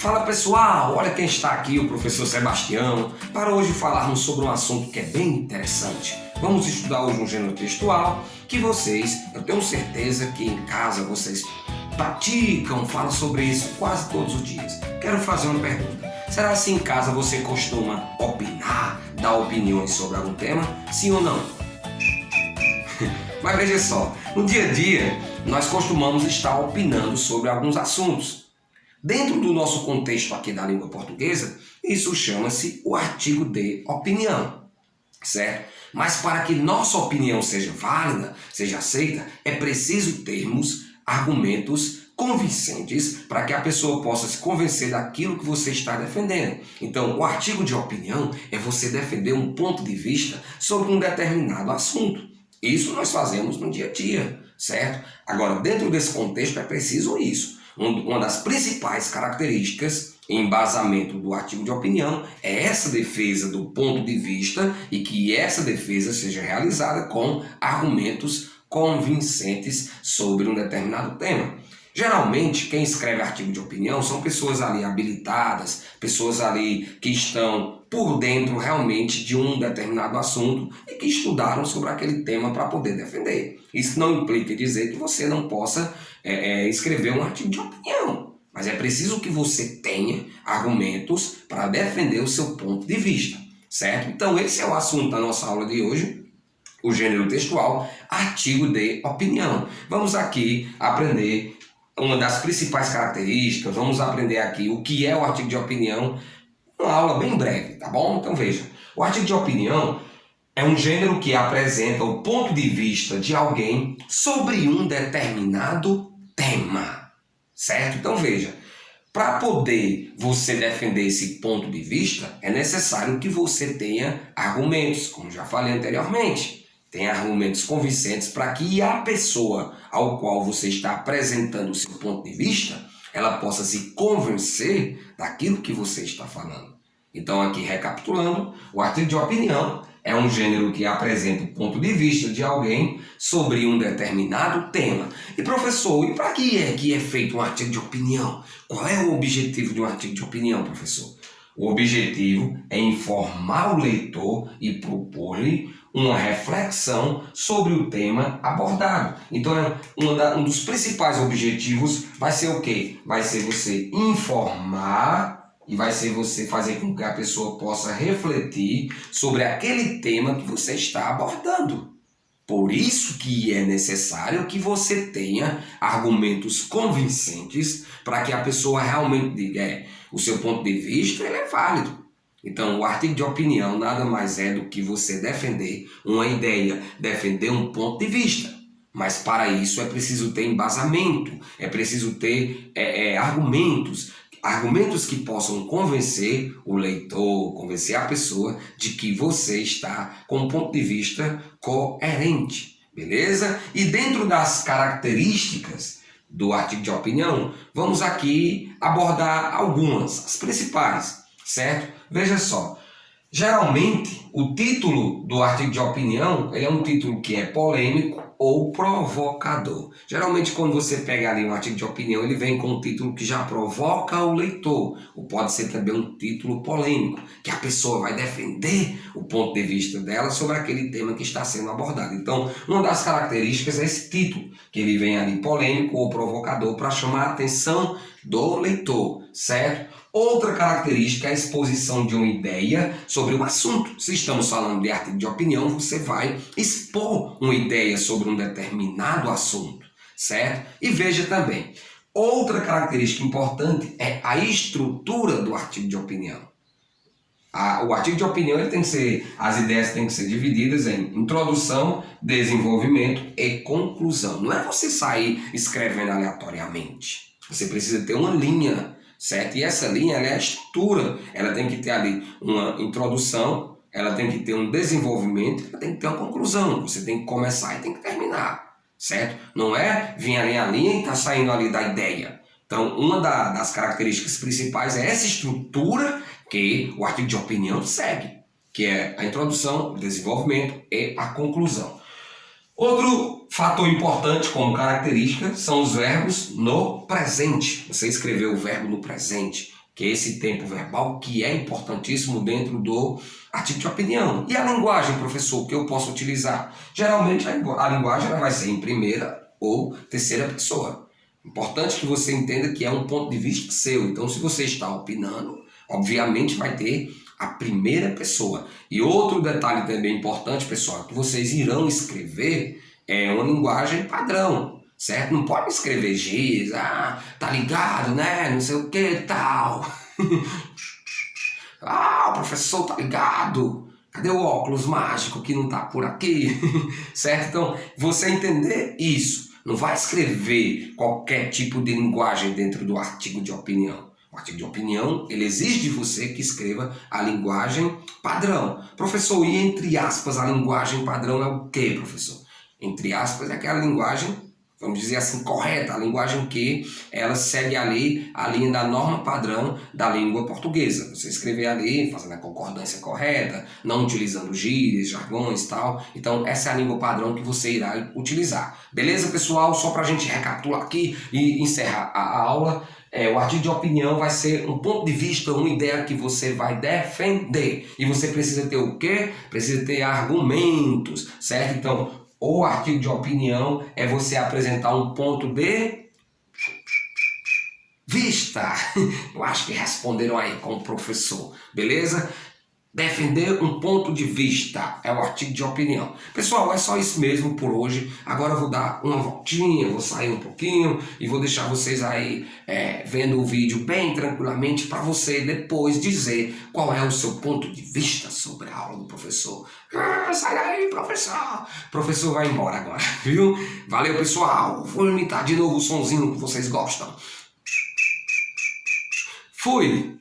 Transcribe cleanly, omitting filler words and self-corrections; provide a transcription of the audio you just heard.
Fala pessoal, olha quem está aqui, o professor Sebastião, para hoje falarmos sobre um assunto que é bem interessante. Vamos estudar hoje um gênero textual que vocês, eu tenho certeza que em casa vocês praticam, falam sobre isso quase todos os dias. Quero fazer uma pergunta. Será que em casa você costuma opinar, dar opiniões sobre algum tema? Sim ou não? Mas veja só, no dia a dia nós costumamos estar opinando sobre alguns assuntos. Dentro do nosso contexto aqui da língua portuguesa, isso chama-se o artigo de opinião, certo? Mas para que nossa opinião seja válida, seja aceita, é preciso termos argumentos convincentes para que a pessoa possa se convencer daquilo que você está defendendo. Então, o artigo de opinião é você defender um ponto de vista sobre um determinado assunto. Isso nós fazemos no dia a dia, certo? Agora, dentro desse contexto é preciso isso. Uma das principais características e embasamento do artigo de opinião é essa defesa do ponto de vista e que essa defesa seja realizada com argumentos convincentes sobre um determinado tema. Geralmente, quem escreve artigo de opinião são pessoas ali habilitadas, pessoas ali que estão por dentro realmente de um determinado assunto e que estudaram sobre aquele tema para poder defender. Isso não implica dizer que você não possa escrever um artigo de opinião, mas é preciso que você tenha argumentos para defender o seu ponto de vista, certo? Então esse é o assunto da nossa aula de hoje, o gênero textual, artigo de opinião. Vamos aqui aprender uma das principais características, vamos aprender aqui o que é o artigo de opinião, uma aula bem breve, tá bom? Então veja, o artigo de opinião é um gênero que apresenta o ponto de vista de alguém sobre um determinado tema, certo? Então veja, para poder você defender esse ponto de vista, é necessário que você tenha argumentos, como já falei anteriormente. Tenha argumentos convincentes para que a pessoa ao qual você está apresentando o seu ponto de vista, ela possa se convencer daquilo que você está falando. Então aqui recapitulando, o artigo de opinião é um gênero que apresenta o ponto de vista de alguém sobre um determinado tema. E professor, e para que é feito um artigo de opinião? Qual é o objetivo de um artigo de opinião, professor? O objetivo é informar o leitor e propor-lhe uma reflexão sobre o tema abordado. Então, um dos principais objetivos vai ser o quê? Vai ser você informar e vai ser você fazer com que a pessoa possa refletir sobre aquele tema que você está abordando. Por isso que é necessário que você tenha argumentos convincentes para que a pessoa realmente diga, o seu ponto de vista ele é válido. Então, o artigo de opinião nada mais é do que você defender uma ideia, defender um ponto de vista. Mas para isso é preciso ter embasamento, é preciso ter argumentos que possam convencer o leitor, convencer a pessoa de que você está com um ponto de vista coerente, beleza? E dentro das características do artigo de opinião, vamos aqui abordar algumas, as principais, certo? Veja só, geralmente o título do artigo de opinião ele é um título que é polêmico ou provocador. Geralmente quando você pega ali um artigo de opinião, ele vem com um título que já provoca o leitor, ou pode ser também um título polêmico, que a pessoa vai defender o ponto de vista dela sobre aquele tema que está sendo abordado. Então, uma das características é esse título, que ele vem ali polêmico ou provocador para chamar a atenção do leitor, certo? Outra característica é a exposição de uma ideia sobre um assunto. Se estamos falando de artigo de opinião, você vai expor uma ideia sobre um determinado assunto, certo? E veja também, outra característica importante é a estrutura do artigo de opinião. O artigo de opinião as ideias têm que ser divididas em introdução, desenvolvimento e conclusão. Não é você sair escrevendo aleatoriamente. Você precisa ter uma linha, certo? E essa linha ela é a estrutura, ela tem que ter ali uma introdução, ela tem que ter um desenvolvimento, ela tem que ter uma conclusão. Você tem que começar e tem que terminar, certo? Não é vir ali a linha e tá saindo ali da ideia. Então, uma das características principais é essa estrutura que o artigo de opinião segue, que é a introdução, o desenvolvimento e a conclusão. Outro fator importante como característica são os verbos no presente. Você escreveu o verbo no presente, que é esse tempo verbal que é importantíssimo dentro do artigo de opinião. E a linguagem, professor, que eu posso utilizar? Geralmente a linguagem ela vai ser em primeira ou terceira pessoa. Importante que você entenda que é um ponto de vista seu. Então, se você está opinando, obviamente vai ter a primeira pessoa. E outro detalhe também importante, pessoal, é que vocês irão escrever uma linguagem padrão, certo? Não pode escrever gírias, tá ligado, né? Não sei o que tal. O professor tá ligado. Cadê o óculos mágico que não tá por aqui? Certo? Então, você entender isso. Não vai escrever qualquer tipo de linguagem dentro do artigo de opinião. O artigo de opinião, ele exige de você que escreva a linguagem padrão. Professor, e entre aspas, a linguagem padrão é o quê, professor? Entre aspas, é aquela linguagem, vamos dizer assim, correta, a linguagem que ela segue ali a linha da norma padrão da língua portuguesa. Você escrever ali, fazendo a concordância correta, não utilizando gírias, jargões e tal. Então, essa é a língua padrão que você irá utilizar. Beleza, pessoal? Só para a gente recapitular aqui e encerrar a aula. O artigo de opinião vai ser um ponto de vista, uma ideia que você vai defender. E você precisa ter o quê? Precisa ter argumentos, certo? Então, o artigo de opinião é você apresentar um ponto de vista. Eu acho que responderam aí com o professor, beleza? Defender um ponto de vista é o artigo de opinião. Pessoal, é só isso mesmo por hoje. Agora eu vou dar uma voltinha, vou sair um pouquinho e vou deixar vocês aí vendo o vídeo bem tranquilamente para você depois dizer qual é o seu ponto de vista sobre a aula do professor. Sai daí, professor! O professor vai embora agora, viu? Valeu, pessoal! Vou imitar de novo o sonzinho que vocês gostam. Fui!